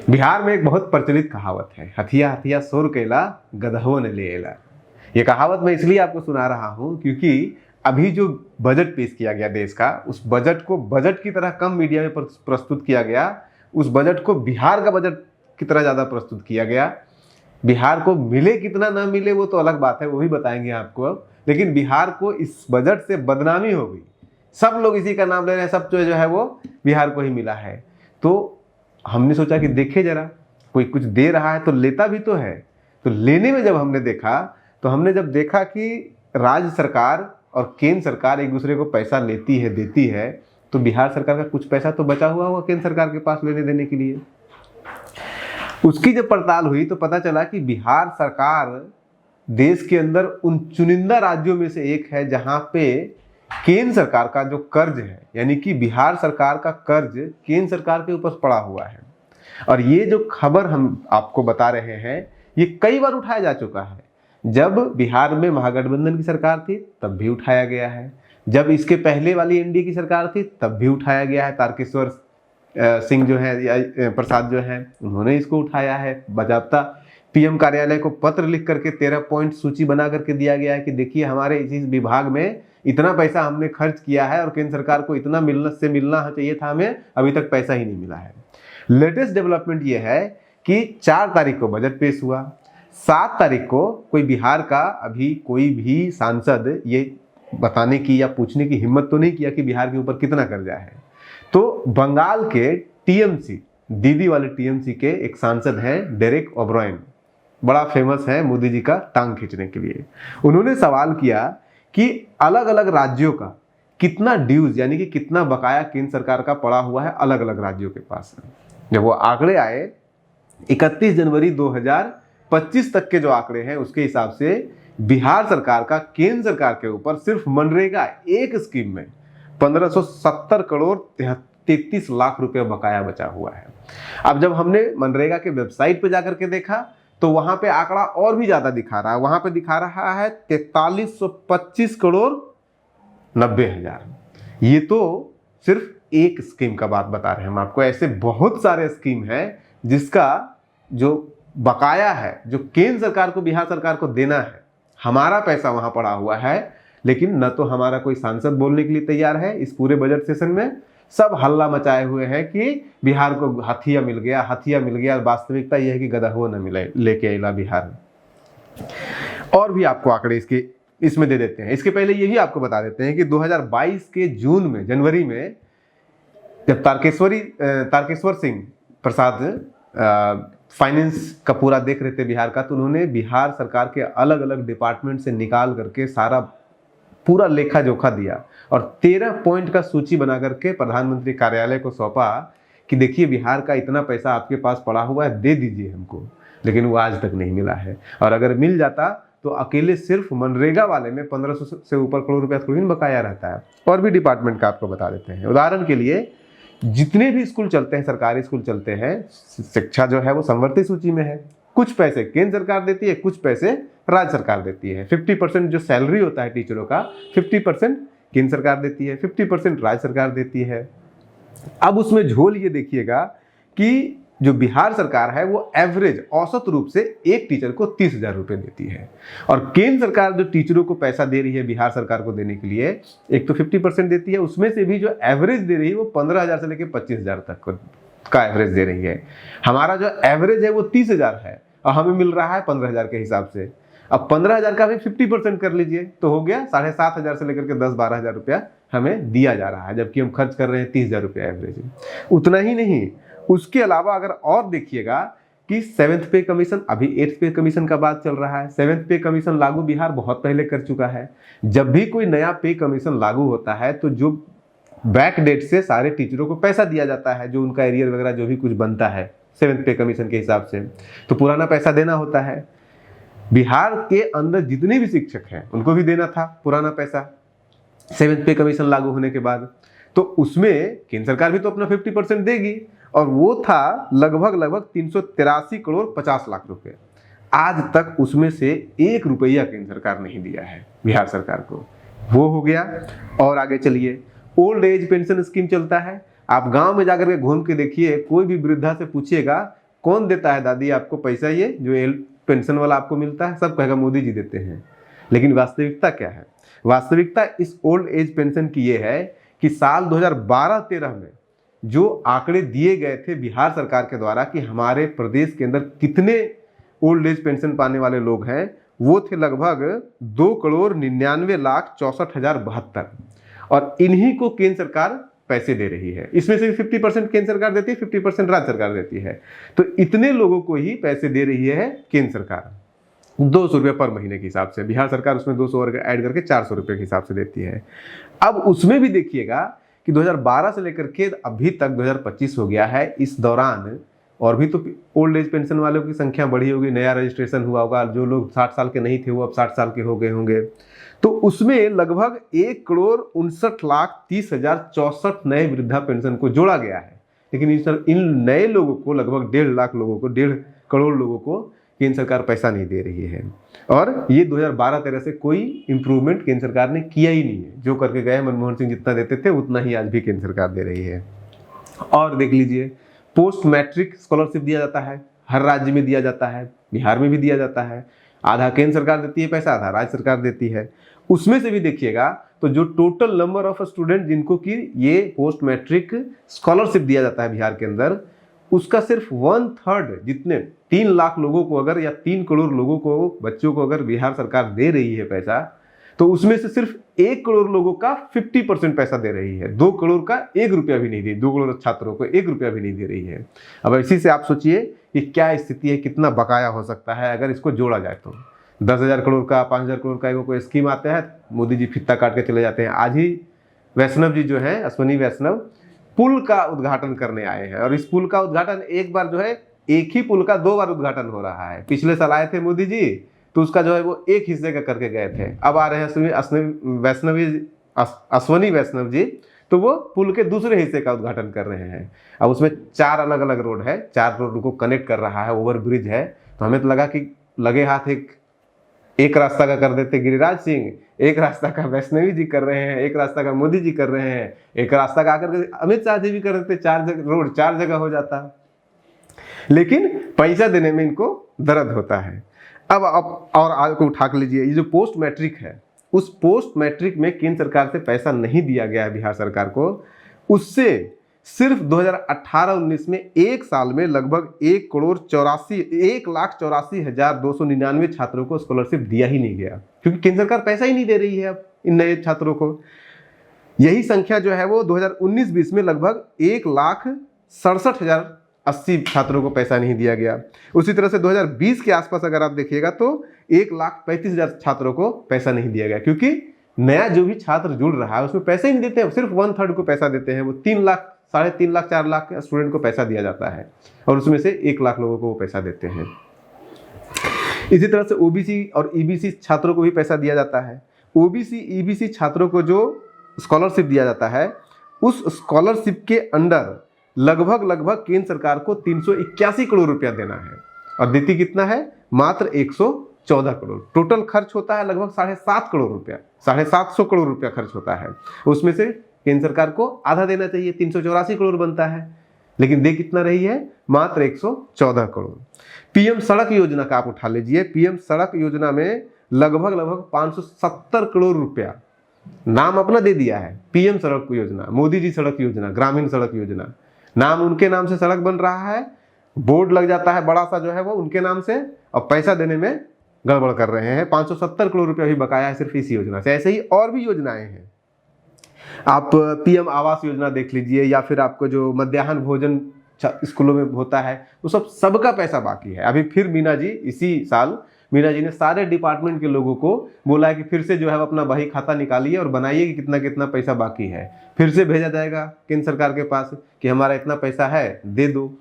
बिहार में एक बहुत प्रचलित कहावत है, हथिया हथिया सोर केला गदहो ने ले एला। ये कहावत मैं इसलिए आपको सुना रहा हूँ क्योंकि अभी जो बजट पेश किया गया देश का, उस बजट को बजट की तरह कम मीडिया में प्रस्तुत किया गया। उस बजट को बिहार का बजट की तरह ज़्यादा प्रस्तुत किया गया। बिहार को मिले कितना ना मिले वो तो अलग बात है, वो भी बताएंगे आपको अब। लेकिन बिहार को इस बजट से बदनामी हो गई, सब लोग इसी का नाम ले रहे हैं, सब जो है वो बिहार को ही मिला है। तो हमने सोचा कि देखे जरा, कोई कुछ दे रहा है तो लेता भी तो है। तो लेने में जब हमने देखा, तो हमने जब देखा कि राज्य सरकार और केंद्र सरकार एक दूसरे को पैसा लेती है देती है, तो बिहार सरकार का कुछ पैसा तो बचा हुआ होगा केंद्र सरकार के पास लेने देने के लिए। उसकी जब पड़ताल हुई तो पता चला कि बिहार सरकार देश के अंदर उन चुनिंदा राज्यों में से एक है जहां पे केंद्र सरकार का जो कर्ज है, यानी कि बिहार सरकार का कर्ज केंद्र सरकार के ऊपर पड़ा हुआ है। और ये जो खबर हम आपको बता रहे हैं, ये कई बार उठाया जा चुका है। जब बिहार में महागठबंधन की सरकार थी तब भी उठाया गया है, जब इसके पहले वाली एनडीए की सरकार थी तब भी उठाया गया है। तारकेश्वर सिंह जो है, प्रसाद जो है, उन्होंने इसको उठाया है। बाकायदा पीएम कार्यालय को पत्र लिख करके 13 पॉइंट सूची बना करके दिया गया है कि देखिए हमारे इस विभाग में इतना पैसा हमने खर्च किया है और केंद्र सरकार को इतना मिलना चाहिए था, हमें अभी तक पैसा ही नहीं मिला है। लेटेस्ट डेवलपमेंट ये है कि 4 तारीख को बजट पेश हुआ, 7 तारीख को कोई बिहार का अभी कोई भी सांसद ये बताने की या पूछने की हिम्मत तो नहीं किया कि बिहार के ऊपर कितना कर्जा है। तो बंगाल के टीएमसी, दीदी वाले टीएमसी के एक सांसद हैं डेरेक ओब्रायन, बड़ा फेमस है मोदी जी का टांग खींचने के लिए। उन्होंने सवाल किया कि अलग अलग राज्यों का कितना ड्यूज यानी कि कितना बकाया केंद्र सरकार का पड़ा हुआ है अलग अलग राज्यों के पास। जब वो आंकड़े आए 31 जनवरी 2025 तक के जो आंकड़े हैं, उसके हिसाब से बिहार सरकार का केंद्र सरकार के ऊपर सिर्फ मनरेगा एक स्कीम में 1570 करोड़ 33 लाख रुपए बकाया बचा हुआ है। अब जब हमने मनरेगा के वेबसाइट पे जाकर के देखा तो वहां पे आंकड़ा और भी ज्यादा दिखा रहा है। वहां पे दिखा रहा है 4325 करोड़ 90 हजार। ये तो सिर्फ एक स्कीम का बात बता रहे हैं हम आपको। ऐसे बहुत सारे स्कीम है जिसका जो बकाया है, जो केंद्र सरकार को बिहार सरकार को देना है, हमारा पैसा वहां पड़ा हुआ है। लेकिन न तो हमारा कोई सांसद बोलने के लिए तैयार है। इस पूरे बजट सेशन में सब हल्ला मचाए हुए हैं कि बिहार को हथिया मिल गया, हथिया मिल गया। वास्तविकता यह है कि गदहो न मिले लेके अला बिहार। और भी आपको आंकड़े इसमें दे देते हैं। इसके पहले ये भी आपको बता देते हैं कि 2022 के जनवरी में जब तारकेश्वर सिंह प्रसाद फाइनेंस का पूरा देख रहे थे बिहार का, तो उन्होंने बिहार सरकार के अलग अलग डिपार्टमेंट से निकाल करके सारा पूरा लेखा जोखा दिया और 13 पॉइंट का सूची बना करके प्रधानमंत्री कार्यालय को सौंपा कि देखिए बिहार का इतना पैसा आपके पास पड़ा हुआ है, दे दीजिए हमको। लेकिन वो आज तक नहीं मिला है। और अगर मिल जाता तो अकेले सिर्फ मनरेगा वाले में 1500 से ऊपर करोड़ रुपया थोड़ी बकाया रहता है। और भी डिपार्टमेंट का आपको बता देते हैं। उदाहरण के लिए जितने भी स्कूल चलते हैं, सरकारी स्कूल चलते हैं, शिक्षा जो है वो संवर्ती सूची में है। कुछ पैसे केंद्र सरकार देती है, कुछ पैसे राज्य सरकार देती है। 50% जो सैलरी होता है टीचरों का, 50% केंद्र सरकार देती है, 50% राज्य सरकार देती है। अब उसमें झोल ये देखिएगा कि जो बिहार सरकार है वो एवरेज औसत रूप से एक टीचर को 30,000 रुपये देती है। और केंद्र सरकार जो टीचरों को पैसा दे रही है बिहार सरकार को देने के लिए, एक तो 50% देती है, उसमें से भी जो एवरेज दे रही है वो 15,000 से लेकर 25,000 तक का एवरेज दे रही है। हमारा जो एवरेज है वो 30,000 है और हमें मिल रहा है 15,000 के हिसाब से। अब 15,000 का भी 50% कर लीजिए तो हो गया 7,500 से लेकर के 10-12,000 रुपया हमें दिया जा रहा है, जबकि हम खर्च कर रहे हैं 30,000 रुपया एवरेज। उतना ही नहीं, उसके अलावा अगर और देखिएगा कि 7th पे कमीशन, अभी 8th पे कमीशन का बात चल रहा है। 7th पे कमीशन लागू बिहार बहुत पहले कर चुका है। जब भी कोई नया पे कमीशन लागू होता है तो जो बैक डेट से सारे टीचरों को पैसा दिया जाता है, जो उनका एरियर वगैरह जो भी कुछ बनता है 7th पे कमीशन के हिसाब से, तो पुराना पैसा देना होता है। बिहार के अंदर जितने भी शिक्षक हैं उनको भी देना था पुराना पैसा 7th पे कमीशन लागू होने के बाद। तो उसमें केंद्र सरकार भी तो अपना 50% देगी और वो था लगभग 383 करोड़ 50 लाख रुपए। आज तक उसमें से 1 रुपया केंद्र सरकार नहीं दिया है बिहार सरकार को। वो हो गया। और आगे चलिए, ओल्ड एज पेंशन स्कीम चलता है। आप गांव में जाकर के घूम के देखिए, कोई भी वृद्धा से पूछिएगा कौन देता है दादी आपको पैसा, ये जो पेंशन वाला आपको मिलता है? सब कहेगा मोदी जी देते हैं। लेकिन वास्तविकता क्या है? वास्तविकता इस ओल्ड एज पेंशन की ये है कि साल 2012-13 में जो आंकड़े दिए गए थे बिहार सरकार के द्वारा कि हमारे प्रदेश के अंदर कितने ओल्ड एज पेंशन पाने वाले लोग हैं, वो थे लगभग 2,99,64,072। और इन्हीं को केंद्र सरकार पैसे दे रही है। इसमें से 50% केंद्र सरकार देती है, 50% राज्य सरकार देती है। तो इतने लोगों को ही पैसे दे रही है केंद्र सरकार 200 रुपये पर महीने के हिसाब से। बिहार सरकार उसमें 200 और ऐड करके 400 रुपये के हिसाब से देती है। अब उसमें भी देखिएगा कि 2012 से लेकर के अभी तक 2025 हो गया है। इस दौरान और भी तो ओल्ड एज पेंशन वालों की संख्या बढ़ी होगी, नया रजिस्ट्रेशन हुआ होगा, जो लोग 60 साल के नहीं थे वो अब 60 साल के हो गए होंगे। तो उसमें लगभग 1,59,30,064 नए वृद्धा पेंशन को जोड़ा गया है। लेकिन इन नए लोगों को, लगभग 1.5 लाख लोगों को, 1.5 करोड़ लोगों को केंद्र सरकार पैसा नहीं दे रही है। और ये 2012-13 से कोई इंप्रूवमेंट केंद्र सरकार ने किया ही नहीं है। जो करके गए मनमोहन सिंह जितना देते थे उतना ही आज भी केंद्र सरकार दे रही है। और देख लीजिए, पोस्ट मैट्रिक स्कॉलरशिप दिया जाता है, हर राज्य में दिया जाता है, बिहार में भी दिया जाता है। आधा केंद्र सरकार देती है पैसा, आधा राज्य सरकार देती है। उसमें से भी देखिएगा तो जो टोटल नंबर ऑफ स्टूडेंट जिनको कि ये पोस्ट मैट्रिक स्कॉलरशिप दिया जाता है बिहार के अंदर, उसका सिर्फ 1/3 जितने 3 लाख लोगों को अगर, या 3 करोड़ लोगों को, बच्चों को अगर बिहार सरकार दे रही है पैसा, तो उसमें से सिर्फ 1 करोड़ लोगों का 50% पैसा दे रही है। 2 करोड़ का 1 रुपया भी नहीं दे, 2 करोड़ छात्रों को 1 रुपया भी नहीं दे रही है। अब इसी से आप सोचिए कि क्या स्थिति है, कितना बकाया हो सकता है अगर इसको जोड़ा जाए तो। 10,000 करोड़ का, 5,000 करोड़ का कोई स्कीम आता है, मोदी जी फित्ता काट के चले जाते हैं। आज ही वैष्णव जी जो है, अश्वनी वैष्णव, पुल का उद्घाटन करने आए हैं। और इस पुल का उद्घाटन एक बार जो है, एक ही पुल का 2 बार उद्घाटन हो रहा है। पिछले साल आए थे मोदी जी, तो उसका जो है वो एक हिस्से का करके गए थे। अब आ रहे हैं अश्वनी वैष्णव जी, तो वो पुल के दूसरे हिस्से का उद्घाटन कर रहे हैं। अब उसमें 4 अलग अलग रोड है, 4 रोड को कनेक्ट कर रहा है, ओवर ब्रिज है। तो हमें तो लगा कि लगे हाथ एक रास्ता का कर देते गिरिराज सिंह, एक रास्ता का वैष्णवी जी कर रहे हैं, एक रास्ता का मोदी जी कर रहे हैं, एक रास्ता का आकर के अमित शाह जी भी कर देते, 4 जगह हो जाता। लेकिन पैसा देने में इनको दर्द होता है। अब और आगे को उठा कर लीजिए, ये जो पोस्ट मैट्रिक है, उस पोस्ट मैट्रिक में केंद्र सरकार से पैसा नहीं दिया गया है बिहार सरकार को। उससे सिर्फ 2018-19 में एक साल में लगभग 1,84,299 छात्रों को स्कॉलरशिप दिया ही नहीं गया, क्योंकि केंद्र सरकार पैसा ही नहीं दे रही है अब इन नए छात्रों को। यही संख्या जो है वो 2019-20 में लगभग 1,67,080 छात्रों को पैसा नहीं दिया गया। उसी तरह से 2020 के आसपास अगर आप देखिएगा तो 1,35,000 छात्रों को पैसा नहीं दिया गया, क्योंकि नया जो भी छात्र जुड़ रहा है उसमें पैसे ही नहीं देते हैं, सिर्फ 1/3 को पैसा देते हैं। वो 3 लाख, 3.5 लाख, 4 लाख स्टूडेंट को पैसा दिया जाता है, और उसमें से 1 लाख लोगों को वो पैसा देते हैं। इसी तरह से ओबीसी और ईबीसी छात्रों को भी पैसा दिया जाता है। ओबीसी ईबीसी छात्रों को जो स्कॉलरशिप दिया जाता है, उस स्कॉलरशिप के अंडर लगभग केंद्र सरकार को 381 करोड़ रुपया देना है, और देती कितना है? मात्र 114 करोड़। टोटल खर्च होता है लगभग 7.5 करोड़ रुपया, 750 करोड़ रुपया खर्च होता है। उसमें से केंद्र सरकार को आधा देना चाहिए, 384 करोड़ बनता है, लेकिन दे कितना रही है? मात्र 114 करोड़। पीएम सड़क योजना का आप उठा लीजिए, पीएम सड़क योजना में लगभग 570 करोड़ रुपया नाम अपना दे दिया है। पीएम सड़क योजना, मोदी जी सड़क योजना, ग्रामीण सड़क योजना, नाम उनके नाम से सड़क बन रहा है, बोर्ड लग जाता है बड़ा सा जो है वो उनके नाम से, और पैसा देने में गड़बड़ कर रहे हैं। 570 करोड़ रुपया भी बकाया है सिर्फ इस योजना से। ऐसे ही और भी योजनाएं हैं। आप पीएम आवास योजना देख लीजिए, या फिर आपको जो मध्याह्न भोजन स्कूलों में होता है, वो सबका पैसा बाकी है। अभी फिर मीना जी, इसी साल मीना जी ने सारे डिपार्टमेंट के लोगों को बोला है कि फिर से जो है अपना बही खाता निकालिए और बनाइए कि कितना कितना पैसा बाकी है। फिर से भेजा जाएगा केंद्र सरकार के पास कि हमारा इतना पैसा है, दे दो।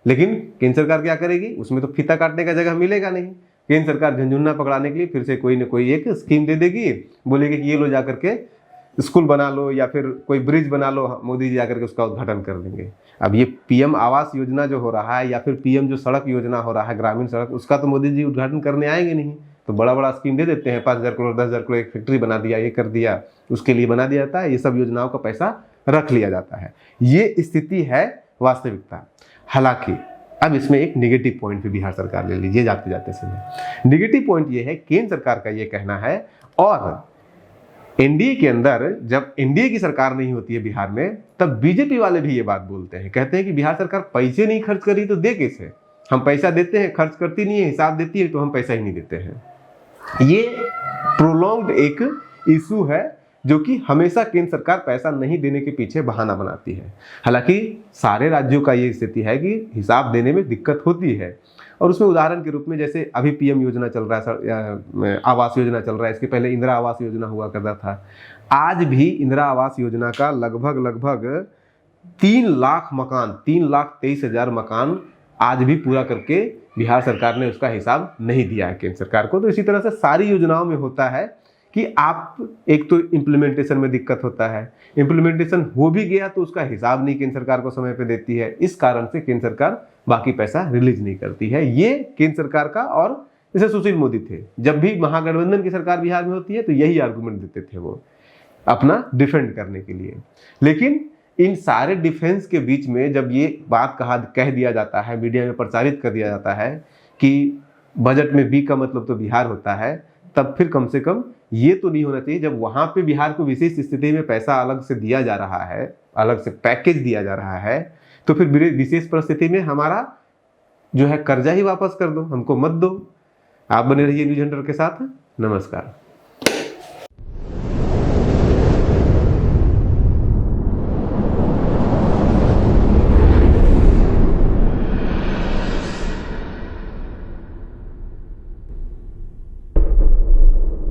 लेकिन केंद्र सरकार क्या करेगी? उसमें तो फीता काटने का जगह मिलेगा नहीं। केंद्र सरकार झंझुन्ना पकड़ाने के लिए फिर से कोई ना कोई एक स्कीम दे देगी, बोलेगी कि ये लो जा करके स्कूल बना लो, या फिर कोई ब्रिज बना लो, मोदी जी आकर के उसका उद्घाटन कर देंगे। अब ये पीएम आवास योजना जो हो रहा है, या फिर पीएम जो सड़क योजना हो रहा है, ग्रामीण सड़क, उसका तो मोदी जी उद्घाटन करने आएंगे नहीं। तो बड़ा बड़ा स्कीम दे देते हैं, 5,000 करोड़, 10,000 करोड़, एक फैक्ट्री बना दिया, ये कर दिया, उसके लिए बना दिया जाता है। ये सब योजनाओं का पैसा रख लिया जाता है। ये स्थिति है वास्तविकता। हालांकि अब इसमें एक नेगेटिव पॉइंट भी बिहार सरकार ले लीजिए जाते जाते समय। नेगेटिव पॉइंट ये है, केंद्र सरकार का ये कहना है, और एनडीए के अंदर जब एनडीए की सरकार नहीं होती है बिहार में, तब बीजेपी वाले भी ये बात बोलते हैं, कहते हैं कि बिहार सरकार पैसे नहीं खर्च करी तो दे कैसे, हम पैसा देते हैं खर्च करती नहीं है, हिसाब देती है तो हम पैसा ही नहीं देते हैं। ये प्रोलॉन्ग्ड एक इशू है जो कि हमेशा केंद्र सरकार पैसा नहीं देने के पीछे बहाना बनाती है। हालांकि सारे राज्यों का ये स्थिति है कि हिसाब देने में दिक्कत होती है, और उसमें उदाहरण के रूप में जैसे अभी पीएम योजना चल रहा है, आवास योजना चल रहा है, इसके पहले इंदिरा आवास योजना हुआ करता था। आज भी इंदिरा आवास योजना का लगभग 3 लाख मकान, 3,23,000 मकान आज भी पूरा करके बिहार सरकार ने उसका हिसाब नहीं दिया है केंद्र सरकार को। तो इसी तरह से सारी योजनाओं में होता है कि आप एक तो इम्प्लीमेंटेशन में दिक्कत होता है, इम्प्लीमेंटेशन हो भी गया तो उसका हिसाब नहीं केंद्र सरकार को समय पे देती है, इस कारण से केंद्र सरकार बाकी पैसा रिलीज नहीं करती है। ये केंद्र सरकार का, और जैसे सुशील मोदी थे, जब भी महागठबंधन की सरकार बिहार में होती है तो यही आर्गुमेंट देते थे वो अपना डिफेंड करने के लिए। लेकिन इन सारे डिफेंस के बीच में जब ये बात कह दिया जाता है, मीडिया में प्रचारित कर दिया जाता है कि बजट में बी का मतलब तो बिहार होता है, तब फिर कम से कम ये तो नहीं होना चाहिए, जब वहां पे बिहार को विशेष स्थिति में पैसा अलग से दिया जा रहा है, अलग से पैकेज दिया जा रहा है, तो फिर विशेष परिस्थिति में हमारा जो है कर्जा ही वापस कर दो, हमको मत दो। आप बने रहिए न्यूज हंटर के साथ। नमस्कार।